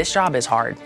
This job is hard.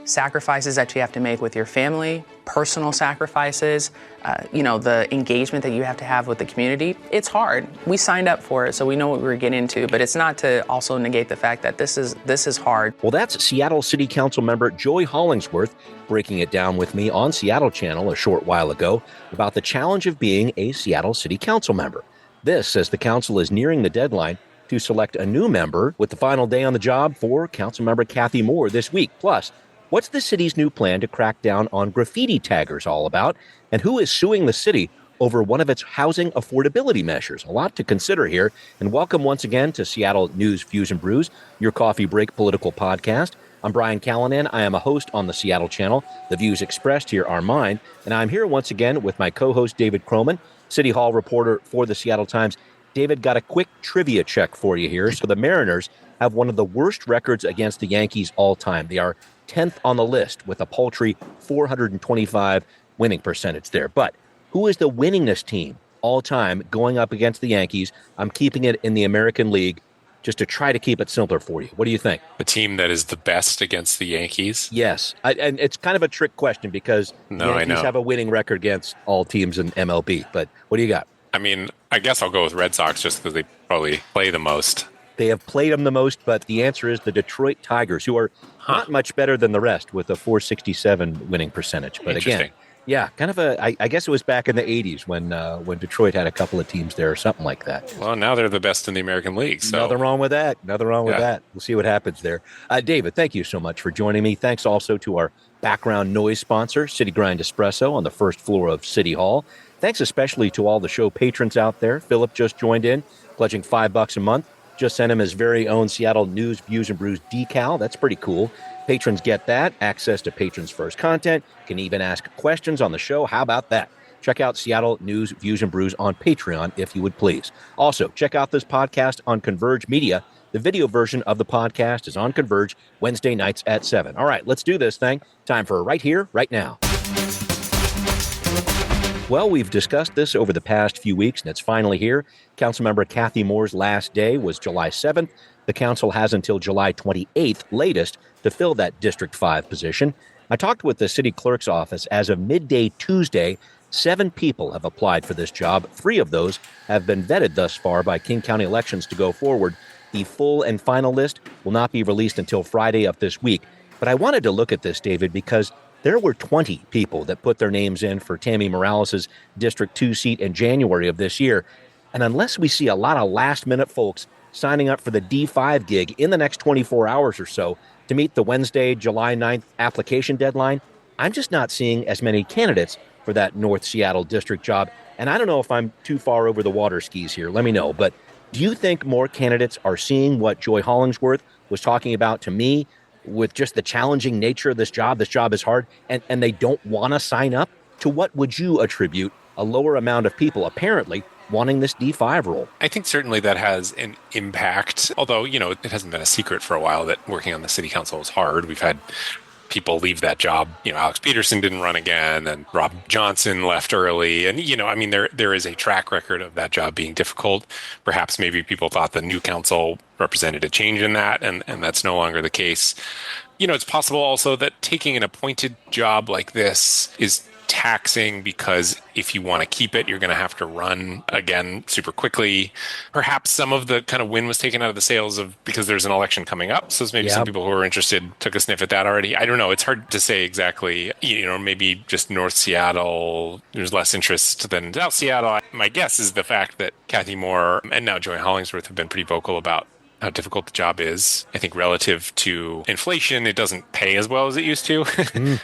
Sacrifices that you have to make with your family, personal sacrifices, the engagement that you have to have with the community. It's hard. We signed up for it, so we know what we're getting into, but it's not to also negate the fact that this is hard. Well, that's Seattle City Council member Joy Hollingsworth breaking it down with me on Seattle Channel a short while ago about the challenge of being a Seattle City Council member. This, as the council is nearing the deadline to select a new member, with the final day on the job for Councilmember Kathy Moore this week. Plus, what's the city's new plan to crack down on graffiti taggers all about? And who is suing the city over one of its housing affordability measures? A lot to consider here. And welcome once again to Seattle News Views and Brews, your coffee break political podcast. I'm Brian Callanan. I am a host on the Seattle Channel. The views expressed here are mine. And I'm here once again with my co-host David Croman, City Hall reporter for the Seattle Times. David, got a quick trivia check for you here. So the Mariners have one of the worst records against the Yankees all time. They are 10th on the list with a paltry 425 winning percentage there. But who is the winningest team all time going up against the Yankees? I'm keeping it in the American League just to try to keep it simpler for you. What do you think? The team that is the best against the Yankees? Yes. And it's kind of a trick question because the Yankees have a winning record against all teams in MLB. But what do you got? I mean, I guess I'll go with Red Sox just because they probably play the most. They have played them the most, but the answer is the Detroit Tigers, who are not much better than the rest with a 467 winning percentage. But again, yeah, kind of I guess it was back in the 80s when Detroit had a couple of teams there or something like that. Well, now they're the best in the American League. So. Nothing wrong with that. We'll see what happens there. David, thank you so much for joining me. Thanks also to our background noise sponsor, City Grind Espresso on the first floor of City Hall. Thanks especially to all the show patrons out there. Philip just joined in, pledging $5 a month. Just sent him his very own Seattle News, Views, and Brews decal. That's pretty cool. Patrons get that, access to Patrons First content, can even ask questions on the show. How about that? Check out Seattle News, Views, and Brews on Patreon, if you would please. Also, check out this podcast on Converge Media. The video version of the podcast is on Converge Wednesday nights at 7. All right, let's do this thing. Time for Right Here, Right Now. Well, we've discussed this over the past few weeks, and it's finally here. Councilmember Kathy Moore's last day was July 7th. The council has until July 28th, latest, to fill that District 5 position. I talked with the city clerk's office. As of midday Tuesday, 7 people have applied for this job. 3 of those have been vetted thus far by King County Elections to go forward. The full and final list will not be released until Friday of this week. But I wanted to look at this, David, because there were 20 people that put their names in for Tammy Morales' District 2 seat in January of this year. And unless we see a lot of last-minute folks signing up for the D-5 gig in the next 24 hours or so to meet the Wednesday, July 9th application deadline, I'm just not seeing as many candidates for that North Seattle district job. And I don't know if I'm too far over the water skis here. Let me know. But do you think more candidates are seeing what Joy Hollingsworth was talking about to me with just the challenging nature of this job? This job is hard, and they don't want to sign up? To what would you attribute a lower amount of people apparently wanting this D5 role? I think certainly that has an impact, although, it hasn't been a secret for a while that working on the city council is hard. We've had people leave that job. Alex Peterson didn't run again, and Rob Johnson left early. And, there is a track record of that job being difficult. Perhaps maybe people thought the new council represented a change in that, and that's no longer the case. It's possible also that taking an appointed job like this is taxing because if you want to keep it, you're going to have to run again super quickly. Perhaps some of the kind of wind was taken out of the sails because there's an election coming up. So maybe some people who are interested took a sniff at that already. I don't know. It's hard to say exactly. Maybe just North Seattle, there's less interest than South Seattle. My guess is the fact that Kathy Moore and now Joy Hollingsworth have been pretty vocal about how difficult the job is. I think relative to inflation, it doesn't pay as well as it used to.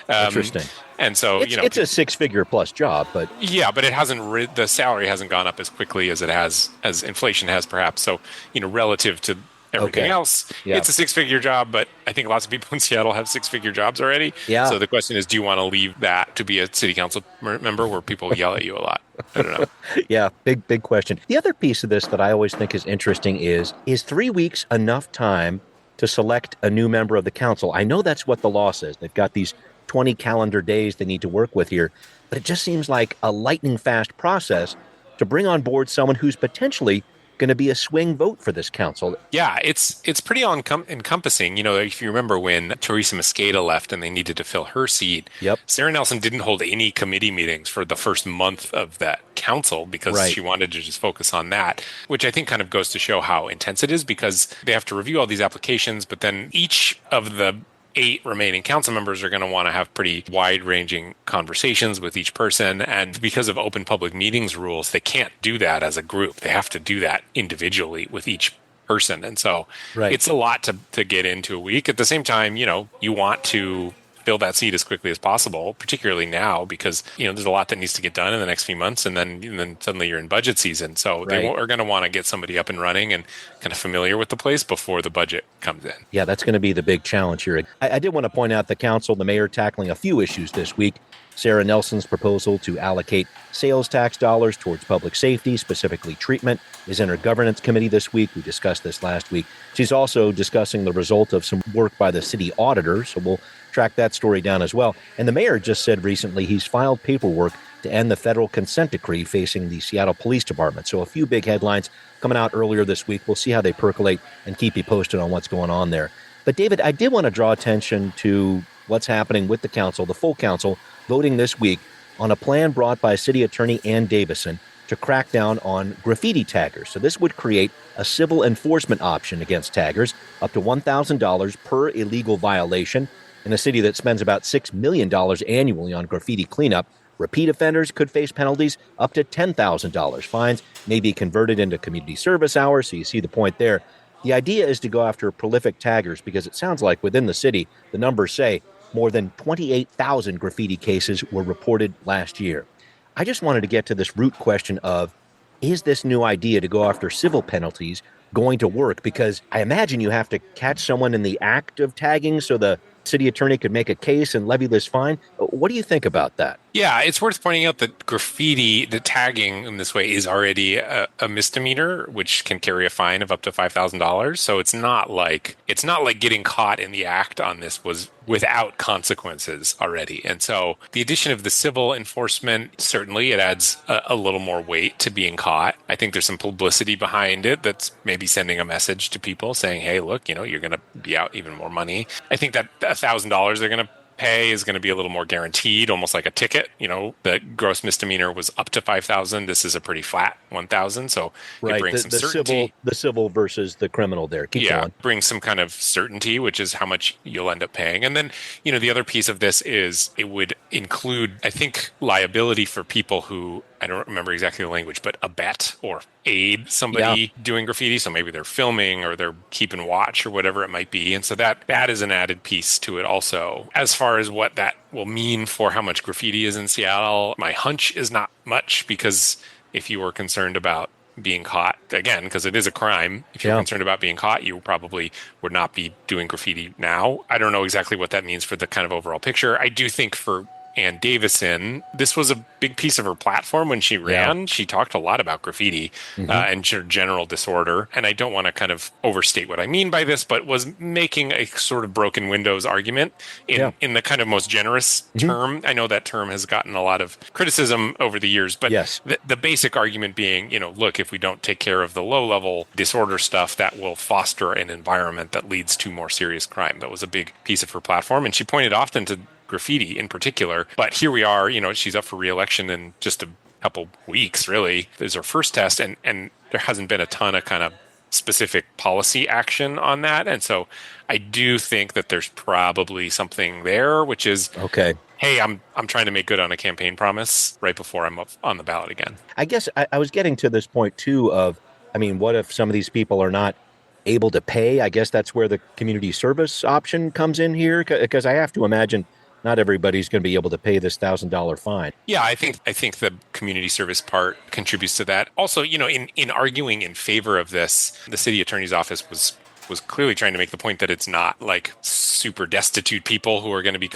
Interesting. And so, it's a 6-figure plus job, but but it hasn't. The salary hasn't gone up as quickly as it has, as inflation has, perhaps. So, relative to everything else, it's a 6-figure job. But I think lots of people in Seattle have 6-figure jobs already. Yeah. So the question is, do you want to leave that to be a city council member where people yell at you a lot? I don't know. Yeah, big question. The other piece of this that I always think is interesting is 3 weeks enough time to select a new member of the council? I know that's what the law says. They've got these 20 calendar days they need to work with here, but it just seems like a lightning fast process to bring on board someone who's potentially going to be a swing vote for this council. Yeah, it's pretty encompassing. If you remember when Teresa Mosqueda left and they needed to fill her seat, Yep. Sarah Nelson didn't hold any committee meetings for the first month of that council because Right. she wanted to just focus on that, which I think kind of goes to show how intense it is because they have to review all these applications, but then each of the 8 remaining council members are going to want to have pretty wide-ranging conversations with each person. And because of open public meetings rules, they can't do that as a group. They have to do that individually with each person. And so Right. it's a lot to get into a week. At the same time, you want to fill that seat as quickly as possible, particularly now because, there's a lot that needs to get done in the next few months. And then suddenly you're in budget season. So Right. they are going to want to get somebody up and running and kind of familiar with the place before the budget comes in. Yeah, that's going to be the big challenge here. I did want to point out the council, the mayor, tackling a few issues this week. Sarah Nelson's proposal to allocate sales tax dollars towards public safety, specifically treatment, is in her governance committee this week. We discussed this last week. She's also discussing the result of some work by the city auditor, so we'll track that story down as well. And the mayor just said recently he's filed paperwork to end the federal consent decree facing the Seattle Police Department. So a few big headlines coming out earlier this week. We'll see how they percolate and keep you posted on what's going on there. But David, I did want to draw attention to what's happening with the council, the full council, voting this week on a plan brought by City Attorney Ann Davison to crack down on graffiti taggers. So this would create a civil enforcement option against taggers, up to $1,000 per illegal violation. In a city that spends about $6 million annually on graffiti cleanup, repeat offenders could face penalties up to $10,000. Fines may be converted into community service hours, so you see the point there. The idea is to go after prolific taggers because it sounds like within the city, the numbers say more than 28,000 graffiti cases were reported last year. I just wanted to get to this root question of, is this new idea to go after civil penalties going to work? Because I imagine you have to catch someone in the act of tagging so the city attorney could make a case and levy this fine. What do you think about that? Yeah, it's worth pointing out that graffiti, the tagging in this way, is already a misdemeanor, which can carry a fine of up to $5,000. So it's not like getting caught in the act on this was without consequences already. And so the addition of the civil enforcement, certainly it adds a little more weight to being caught. I think there's some publicity behind it that's maybe sending a message to people saying, hey, look, you're going to be out even more money. I think that $1,000 they're going to pay is going to be a little more guaranteed, almost like a ticket. The gross misdemeanor was up to $5,000. This is a pretty flat $1,000. So it brings some certainty. The civil versus the criminal there. Keep going. Brings some kind of certainty, which is how much you'll end up paying. And then, the other piece of this is it would include, I think, liability for people who, I don't remember exactly the language, but abet or aid somebody doing graffiti. So maybe they're filming or they're keeping watch or whatever it might be. And so that is an added piece to it also. As far as what that will mean for how much graffiti is in Seattle, my hunch is not much, because if you were concerned about being caught, again, because it is a crime, if you're concerned about being caught, you probably would not be doing graffiti now. I don't know exactly what that means for the kind of overall picture. I do think for Ann Davison, this was a big piece of her platform when she ran. She talked a lot about graffiti and general disorder. And I don't want to kind of overstate what I mean by this, but was making a sort of broken windows argument in the kind of most generous term. I know that term has gotten a lot of criticism over the years, but the basic argument being, look, if we don't take care of the low-level disorder stuff, that will foster an environment that leads to more serious crime. That was a big piece of her platform. And she pointed often to graffiti in particular. But here we are, she's up for re-election in just a couple weeks, really. This is her first test, and there hasn't been a ton of kind of specific policy action on that. And so I do think that there's probably something there, which is, hey, I'm trying to make good on a campaign promise right before I'm up on the ballot again. I guess I was getting to this point, too, of, what if some of these people are not able to pay? I guess that's where the community service option comes in here, because I have to imagine not everybody's going to be able to pay this $1,000 fine. Yeah, I think the community service part contributes to that. Also, in arguing in favor of this, the city attorney's office was clearly trying to make the point that it's not like super destitute people who are going to be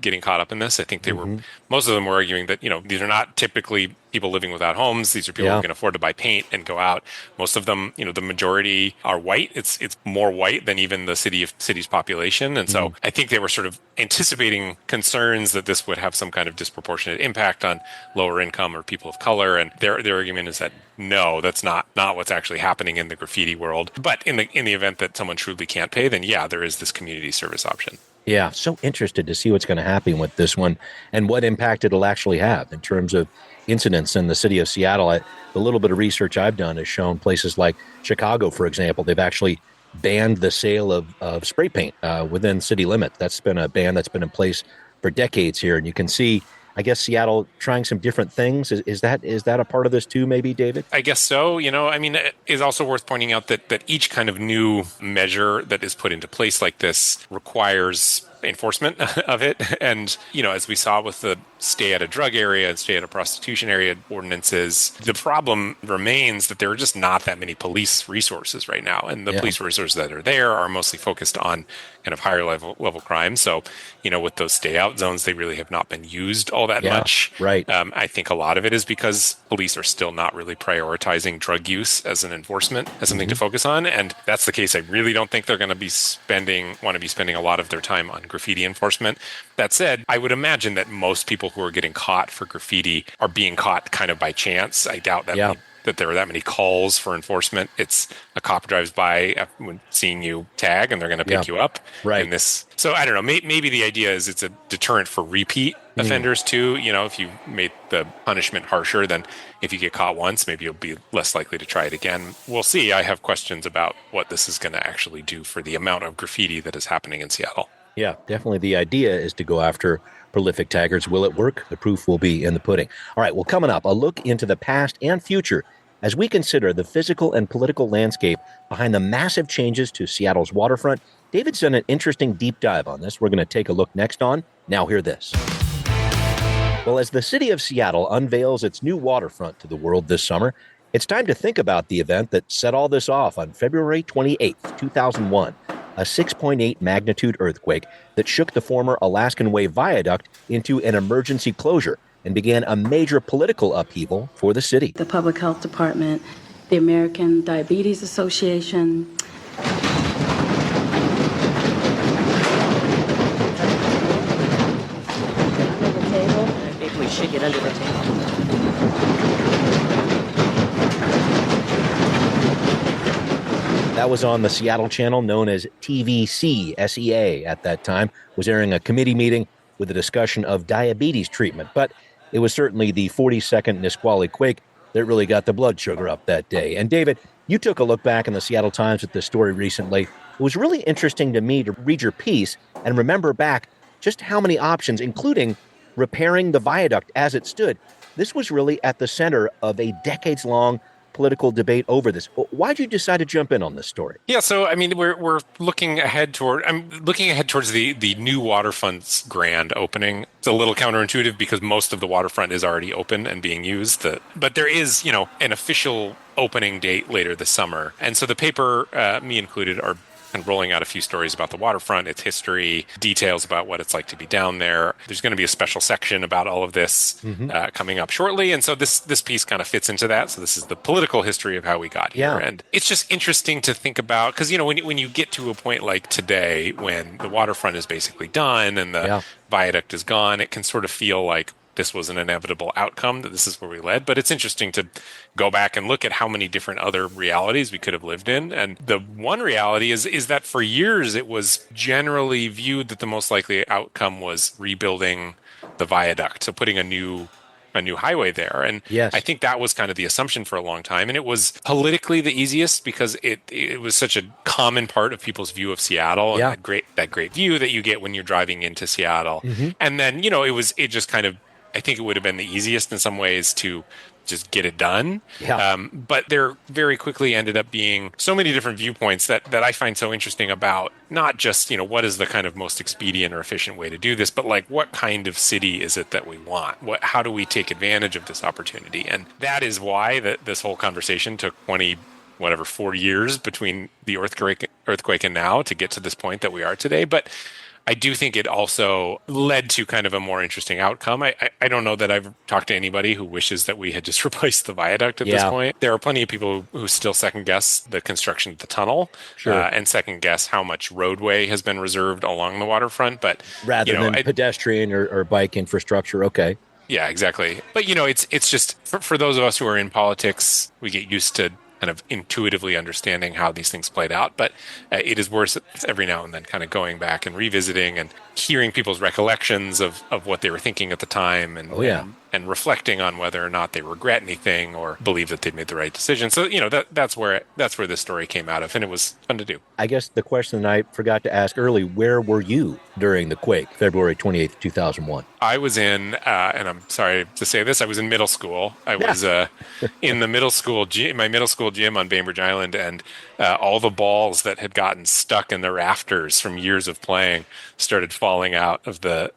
getting caught up in this. I think they were, most of them were arguing that, these are not typically people living without homes. These are people who can afford to buy paint and go out. Most of them, the majority are white. It's more white than even the city's population. And so I think they were sort of anticipating concerns that this would have some kind of disproportionate impact on lower income or people of color. And their argument is that no, that's not what's actually happening in the graffiti world. But in the event that someone truly can't pay, then yeah, there is this community service option. Yeah, so interested to see what's going to happen with this one and what impact it'll actually have in terms of incidents in the city of Seattle. The little bit of research I've done has shown places like Chicago, for example, they've actually banned the sale of spray paint within city limits. That's been a ban that's been in place for decades here. And you can see, I guess, Seattle trying some different things. Is that a part of this too, maybe, David? I guess so. It is also worth pointing out that each kind of new measure that is put into place like this requires enforcement of it. And, as we saw with the stay at a drug area and stay at a prostitution area ordinances, the problem remains that there are just not that many police resources right now. And the police resources that are there are mostly focused on kind of higher level crime. So, with those stay out zones, they really have not been used all that much. Right. I think a lot of it is because police are still not really prioritizing drug use as an enforcement, as something to focus on. And that's the case. I really don't think they're going to be spending a lot of their time on graffiti enforcement. That said, I would imagine that most people who are getting caught for graffiti are being caught kind of by chance. I doubt that that there are that many calls for enforcement. It's a cop drives by when seeing you tag and they're going to pick you up. Right. So I don't know. Maybe the idea is it's a deterrent for repeat offenders too. If you made the punishment harsher, then if you get caught once, maybe you'll be less likely to try it again. We'll see. I have questions about what this is going to actually do for the amount of graffiti that is happening in Seattle. Yeah, definitely. The idea is to go after prolific taggers. Will it work? The proof will be in the pudding. All right, well, coming up, a look into the past and future as we consider the physical and political landscape behind the massive changes to Seattle's waterfront. David's done an interesting deep dive on this. We're going to take a look next on Now Hear This. Well, as the city of Seattle unveils its new waterfront to the world this summer, it's time to think about the event that set all this off on February 28th, 2001. A 6.8 magnitude earthquake that shook the former Alaskan Way Viaduct into an emergency closure and began a major political upheaval for the city. The Public Health Department, the American Diabetes Association. Maybe we should get under the table. That was on the Seattle channel known as TVC, SEA at that time, was airing a committee meeting with a discussion of diabetes treatment. But it was certainly the 42nd Nisqually quake that really got the blood sugar up that day. And David, you took a look back in the Seattle Times at this story recently. It was really interesting to me to read your piece and remember back just how many options, including repairing the viaduct as it stood. This was really at the center of a decades-long political debate over this. Why'd you decide to jump in on this story? Yeah, so we're looking ahead towards the new waterfront's grand opening. It's a little counterintuitive because most of the waterfront is already open and being used. But there is, an official opening date later this summer. And so the paper, me included, are and rolling out a few stories about the waterfront, its history, details about what it's like to be down there. There's going to be a special section about all of this coming up shortly. And so this piece kind of fits into that. So this is the political history of how we got here. And it's just interesting to think about because, when you get to a point like today, when the waterfront is basically done and the viaduct is gone, it can sort of feel like this was an inevitable outcome, that this is where we led. But it's interesting to go back and look at how many different other realities we could have lived in. And the one reality is that for years, it was generally viewed that the most likely outcome was rebuilding the viaduct. So putting a new highway there. And I think that was kind of the assumption for a long time. And it was politically the easiest because it was such a common part of people's view of Seattle. And that great view that you get when you're driving into Seattle. And then, it just kind of, I think it would have been the easiest in some ways to just get it done. But there very quickly ended up being so many different viewpoints that I find so interesting about not just, what is the kind of most expedient or efficient way to do this, but like what kind of city is it that we want? How do we take advantage of this opportunity? And that is why this whole conversation took 4 years between the earthquake and now to get to this point that we are today. But I do think it also led to kind of a more interesting outcome. I don't know that I've talked to anybody who wishes that we had just replaced the viaduct at this Yeah, point. There are plenty of people who still second guess the construction of the tunnel, sure. and second guess how much roadway has been reserved along the waterfront. But, Rather than pedestrian or bike infrastructure. Okay. yeah, exactly. But it's just for those of us who are in politics, we get used to kind of intuitively understanding how these things played out. But it is worth every now and then kind of going back and revisiting and hearing people's recollections of what they were thinking at the time, and and reflecting on whether or not they regret anything or believe that they made the right decision. So that's where this story came out of, and it was fun to do. I guess the question I forgot to ask early: where were you during the quake, February 28th, 2001? I was in, and I'm sorry to say this, I was in middle school. I was in the middle school my middle school gym on Bainbridge Island, and all the balls that had gotten stuck in the rafters from years of playing started falling out of the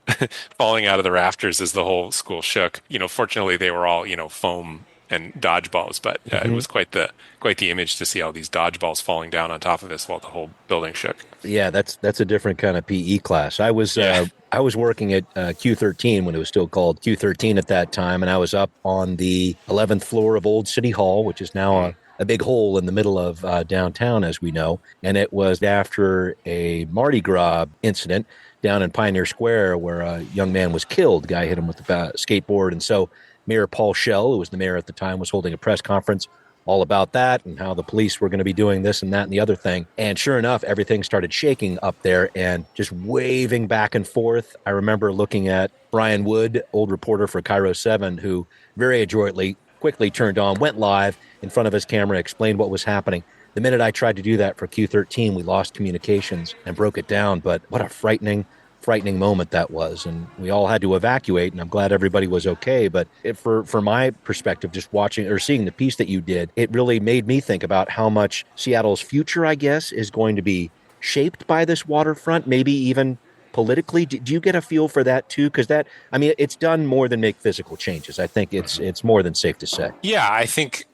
rafters as the whole school shook. Fortunately, they were all foam and dodgeballs, but it was quite the image to see all these dodgeballs falling down on top of us while the whole building shook. Yeah, that's a different kind of PE class. I was working at Q13 when it was still called Q13 at that time, and I was up on the 11th floor of Old City Hall, which is now a big hole in the middle of downtown, as we know. And it was after a Mardi Gras incident down in Pioneer Square where a young man was killed. The guy hit him with a skateboard, and so Mayor Paul Schell, who was the mayor at the time, was holding a press conference all about that and how the police were going to be doing this and that and the other thing. And sure enough, everything started shaking up there and just waving back and forth. I remember looking at Brian Wood, old reporter for Cairo 7, who very adroitly quickly turned on, went live in front of his camera, explained what was happening. The minute I tried to do that for Q13, we lost communications and broke it down. But what a frightening moment that was, and we all had to evacuate, and I'm glad everybody was okay. But for my perspective, just watching or seeing the piece that you did, it really made me think about how much Seattle's future, I guess, is going to be shaped by this waterfront, maybe even politically. Do you get a feel for that too? Because it's done more than make physical changes. I think it's more than safe to say. Yeah, I think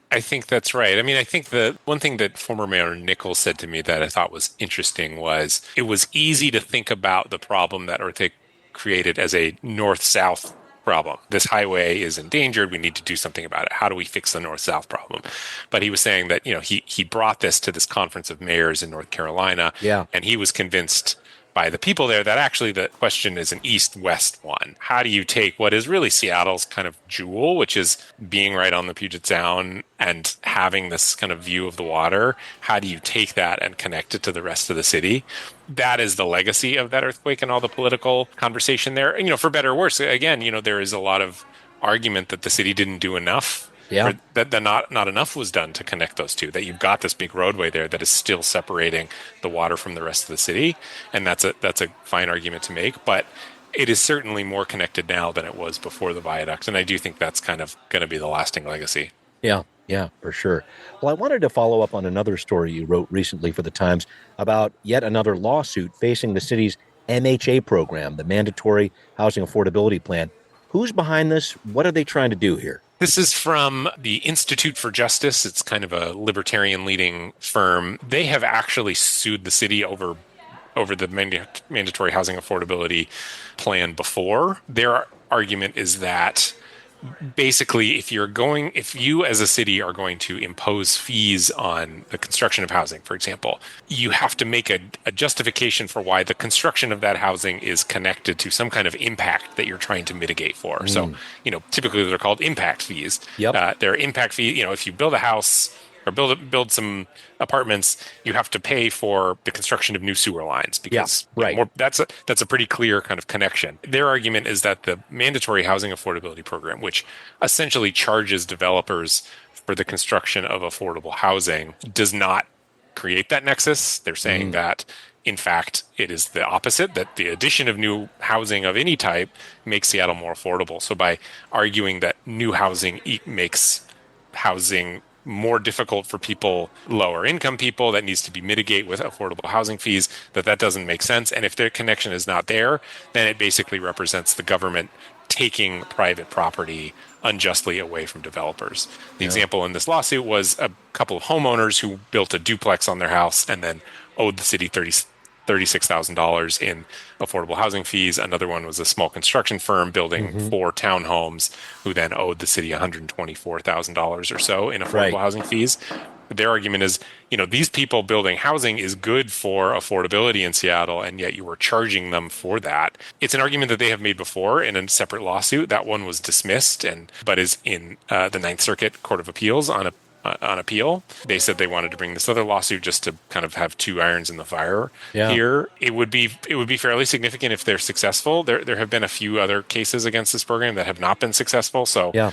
that's right. I think the one thing that former Mayor Nichols said to me that I thought was interesting was it was easy to think about the problem that Earthquake created as a north-south problem. This highway is endangered. We need to do something about it. How do we fix the north-south problem? But he was saying that, he brought this to this conference of mayors in North Carolina. Yeah. And he was convinced by the people there that actually the question is an east-west one. How do you take what is really Seattle's kind of jewel, which is being right on the Puget Sound and having this kind of view of the water? How do you take that and connect it to the rest of the city? That is the legacy of that earthquake and all the political conversation there. And, for better or worse, again, there is a lot of argument that the city didn't do enough. Yeah. That not enough was done to connect those two, that you've got this big roadway there that is still separating the water from the rest of the city. And that's a fine argument to make, but it is certainly more connected now than it was before the viaduct. And I do think that's kind of going to be the lasting legacy. Yeah, for sure. Well, I wanted to follow up on another story you wrote recently for the Times about yet another lawsuit facing the city's MHA program, the Mandatory Housing Affordability Plan. Who's behind this? What are they trying to do here? This is from the Institute for Justice. It's kind of a libertarian leading firm. They have actually sued the city over the mandatory housing affordability plan before. Their argument is that basically if you as a city are going to impose fees on the construction of housing, for example, you have to make a justification for why the construction of that housing is connected to some kind of impact that you're trying to mitigate for. So, typically they're called impact fees. Yep. They're impact fees. If you build a house or build some apartments, you have to pay for the construction of new sewer lines because that's a pretty clear kind of connection. Their argument is that the mandatory housing affordability program, which essentially charges developers for the construction of affordable housing, does not create that nexus. They're saying that, in fact, it is the opposite, that the addition of new housing of any type makes Seattle more affordable. So by arguing that new housing makes housing more difficult for people, lower income people, that needs to be mitigated with affordable housing fees, that doesn't make sense. And if their connection is not there, then it basically represents the government taking private property unjustly away from developers. The example in this lawsuit was a couple of homeowners who built a duplex on their house and then owed the city $36,000 in affordable housing fees. Another one was a small construction firm building 4 townhomes who then owed the city $124,000 or so in affordable housing fees. Their argument is, these people building housing is good for affordability in Seattle, and yet you were charging them for that. It's an argument that they have made before in a separate lawsuit. That one was dismissed, but is in the Ninth Circuit Court of Appeals on appeal. They said they wanted to bring this other lawsuit just to kind of have 2 irons in the fire here. It would be fairly significant if they're successful. There have been a few other cases against this program that have not been successful, so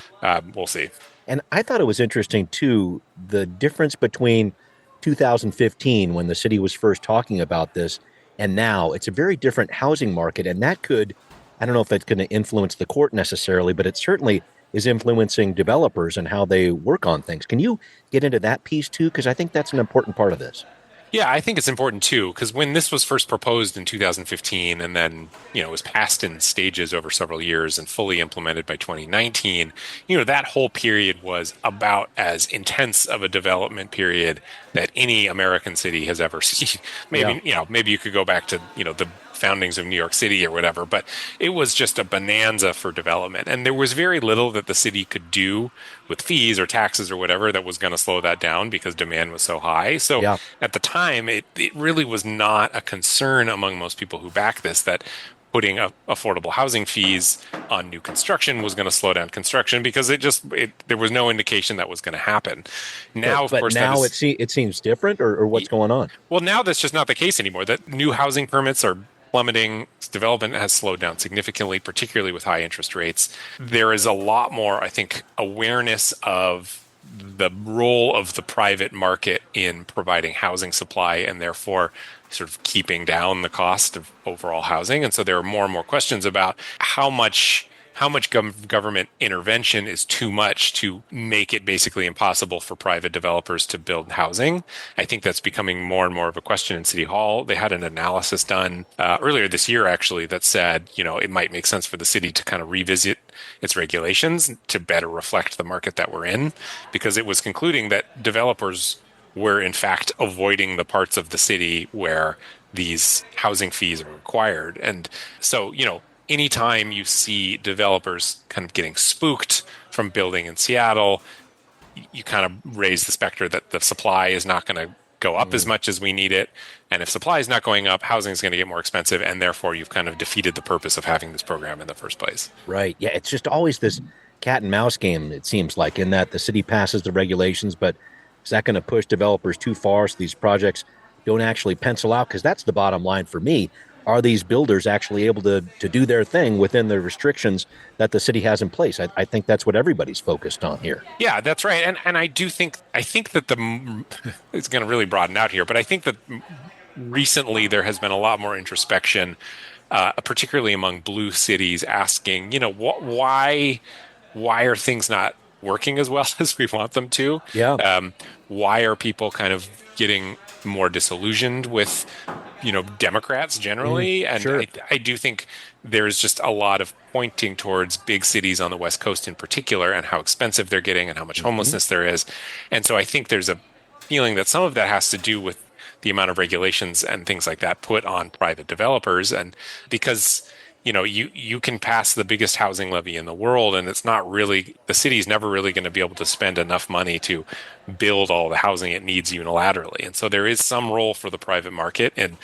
we'll see. And I thought it was interesting, too, the difference between 2015, when the city was first talking about this, and now. It's a very different housing market, and that could, I don't know if it's going to influence the court necessarily, but it certainly is influencing developers and how they work on things. Can you get into that piece, too? Because I think that's an important part of this. Yeah, I think it's important, too, because when this was first proposed in 2015 and then, it was passed in stages over several years and fully implemented by 2019, that whole period was about as intense of a development period that any American city has ever seen. Maybe you could go back to, the foundings of New York City or whatever, but it was just a bonanza for development. And there was very little that the city could do with fees or taxes or whatever that was going to slow that down because demand was so high. So at the time, it really was not a concern among most people who back this that putting affordable housing fees on new construction was going to slow down construction, because there was no indication that was going to happen. Now, of course, now it seems different, or what's going on? Well, now that's just not the case anymore. That new housing permits are plummeting. Development has slowed down significantly, particularly with high interest rates. There is a lot more, I think, awareness of the role of the private market in providing housing supply and therefore sort of keeping down the cost of overall housing. And so there are more and more questions about how much government intervention is too much to make it basically impossible for private developers to build housing. I think that's becoming more and more of a question in City Hall. They had an analysis done earlier this year, actually, that said, it might make sense for the city to kind of revisit its regulations to better reflect the market that we're in, because it was concluding that developers were, in fact, avoiding the parts of the city where these housing fees are required. And so, anytime you see developers kind of getting spooked from building in Seattle, you kind of raise the specter that the supply is not going to go up as much as we need it. And if supply is not going up, housing is going to get more expensive. And therefore, you've kind of defeated the purpose of having this program in the first place. Right. Yeah. It's just always this cat and mouse game, it seems like, in that the city passes the regulations, but is that going to push developers too far so these projects don't actually pencil out? Because that's the bottom line for me. Are these builders actually able to do their thing within the restrictions that the city has in place? I think that's what everybody's focused on here. Yeah, that's right. And I think that it's going to really broaden out here, but I think that recently there has been a lot more introspection, particularly among blue cities, asking, why are things not working as well as we want them to? Yeah. Why are people kind of getting more disillusioned with Democrats generally? And sure. I do think there's just a lot of pointing towards big cities on the West Coast in particular and how expensive they're getting and how much homelessness there is. And so I think there's a feeling that some of that has to do with the amount of regulations and things like that put on private developers. And because you can pass the biggest housing levy in the world, and it's not really, the city's never really going to be able to spend enough money to build all the housing it needs unilaterally. And so there is some role for the private market in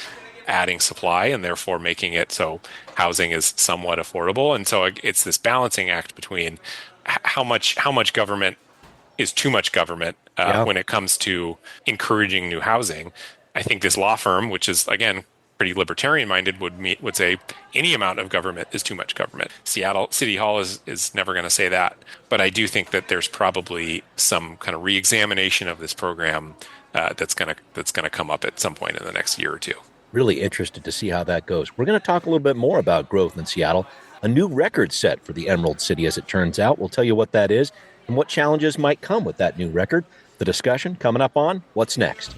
adding supply and therefore making it so housing is somewhat affordable. And so it's this balancing act between how much government is too much government when it comes to encouraging new housing. I think this law firm, which is, again, pretty libertarian-minded, would say any amount of government is too much government. Seattle City Hall is never going to say that, but I do think that there's probably some kind of re-examination of this program that's going to come up at some point in the next year or two. Really interested to see how that goes. We're going to talk a little bit more about growth in Seattle. A new record set for the Emerald City, as it turns out. We'll tell you what that is and what challenges might come with that new record. The discussion coming up on What's Next.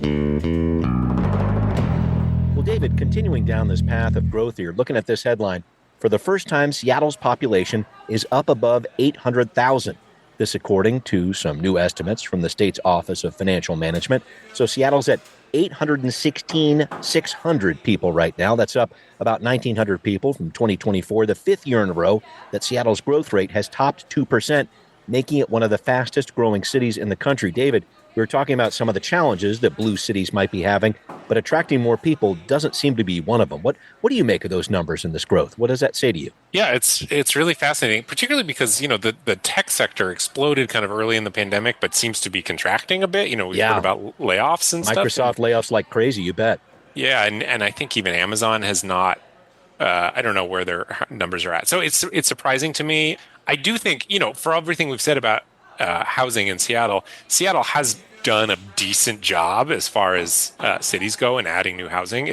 Well, David, continuing down this path of growth here, looking at this headline, for the first time, Seattle's population is up above 800,000. This according to some new estimates from the state's Office of Financial Management. So Seattle's at 816,600 people right now. That's up about 1,900 people from 2024, the fifth year in a row that Seattle's growth rate has topped 2%, making it one of the fastest growing cities in the country. David, we were talking about some of the challenges that blue cities might be having, but attracting more people doesn't seem to be one of them. What do you make of those numbers and this growth? What does that say to you? Yeah, it's really fascinating, particularly because, the tech sector exploded kind of early in the pandemic, but seems to be contracting a bit. We've heard about layoffs and Microsoft stuff. layoffs like crazy, you bet. Yeah, and I think even Amazon has not, I don't know where their numbers are at. So it's surprising to me. I do think, for everything we've said about housing in Seattle, Seattle has done a decent job as far as cities go in adding new housing.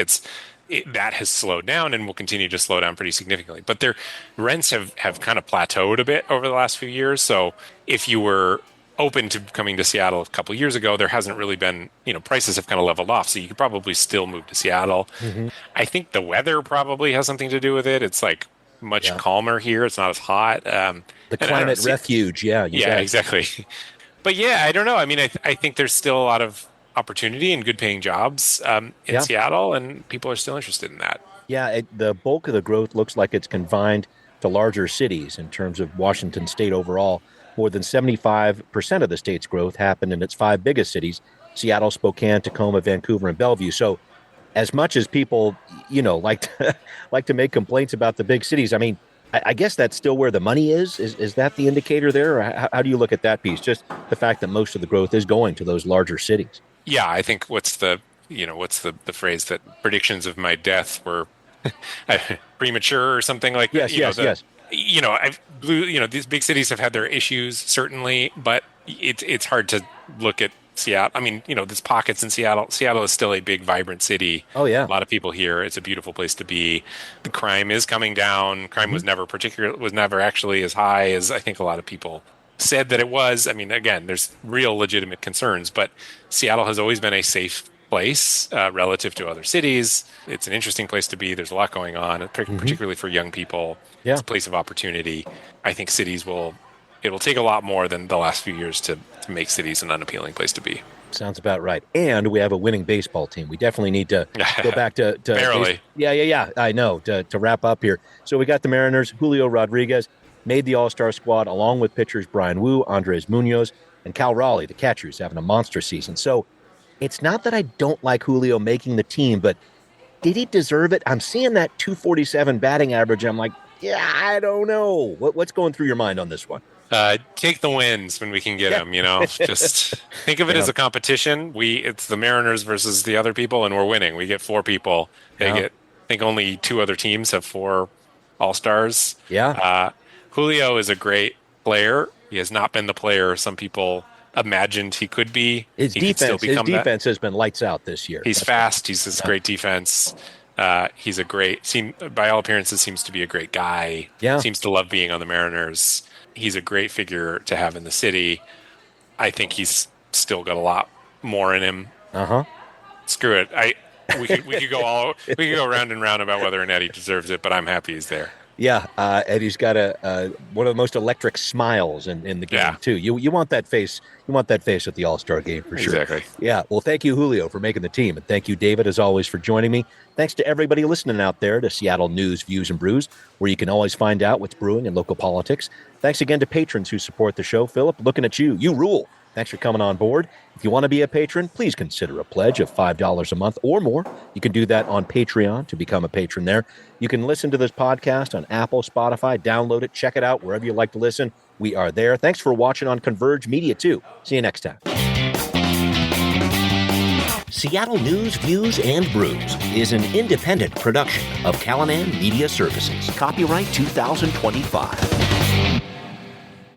That has slowed down and will continue to slow down pretty significantly. But their rents have kind of plateaued a bit over the last few years. So if you were open to coming to Seattle a couple of years ago, there hasn't really been, prices have kind of leveled off. So you could probably still move to Seattle. Mm-hmm. I think the weather probably has something to do with it. It's like much calmer here. It's not as hot. The climate refuge. Yeah, exactly. But yeah, I don't know. I mean, I think there's still a lot of opportunity and good paying jobs in Seattle, and people are still interested in that. Yeah, the bulk of the growth looks like it's confined to larger cities in terms of Washington state overall. More than 75% of the state's growth happened in its five biggest cities: Seattle, Spokane, Tacoma, Vancouver, and Bellevue. So as much as people, like to make complaints about the big cities, I mean, I guess that's still where the money is. Is that the indicator there? Or how do you look at that piece? Just the fact that most of the growth is going to those larger cities. Yeah, I think what's the phrase that predictions of my death were premature or something like that. Yes. These big cities have had their issues certainly, but it's hard to look at Seattle. I mean, there's pockets in Seattle. Seattle is still a big, vibrant city. Oh yeah, a lot of people here. It's a beautiful place to be. The crime is coming down. Crime was never actually as high as I think a lot of people said that it was. I mean, again, there's real legitimate concerns, but Seattle has always been a safe place relative to other cities. It's an interesting place to be. There's a lot going on, particularly for young people. Yeah. It's a place of opportunity. I think it'll take a lot more than the last few years to make cities an unappealing place to be. Sounds about right. And we have a winning baseball team. We definitely need to go back to barely. Yeah. I know, to wrap up here. So we got the Mariners. Julio Rodriguez made the All-Star squad along with pitchers Brian Wu, Andres Munoz, and Cal Raleigh, the catchers, having a monster season. So it's not that I don't like Julio making the team, but did he deserve it? I'm seeing that 247 batting average. I'm like, yeah, I don't know. What's going through your mind on this one? Take the wins when we can get them, just think of it as a competition. It's the Mariners versus the other people, and we're winning. We get four people. I think only two other teams have four All-Stars. Yeah. Julio is a great player. He has not been the player some people imagined he could be. His defense has been lights out this year. He's fast. He's this great defense. He's by all appearances, seems to be a great guy. Yeah. Seems to love being on the Mariners. He's a great figure to have in the city. I think he's still got a lot more in him. Screw it. We could go round and round about whether or not he deserves it, but I'm happy he's there. Yeah, Eddie's got one of the most electric smiles in the game too. You want that face. You want that face at the All-Star game for sure. Exactly. Yeah. Well, thank you, Julio, for making the team, and thank you, David, as always, for joining me. Thanks to everybody listening out there to Seattle News, Views, and Brews, where you can always find out what's brewing in local politics. Thanks again to patrons who support the show. Philip, looking at you. You rule. Thanks for coming on board. If you want to be a patron, please consider a pledge of $5 a month or more. You can do that on Patreon to become a patron there. You can listen to this podcast on Apple, Spotify, download it, check it out wherever you like to listen. We are there. Thanks for watching on Converge Media, too. See you next time. Seattle News, Views, and Brews is an independent production of Callanan Media Services. Copyright 2025.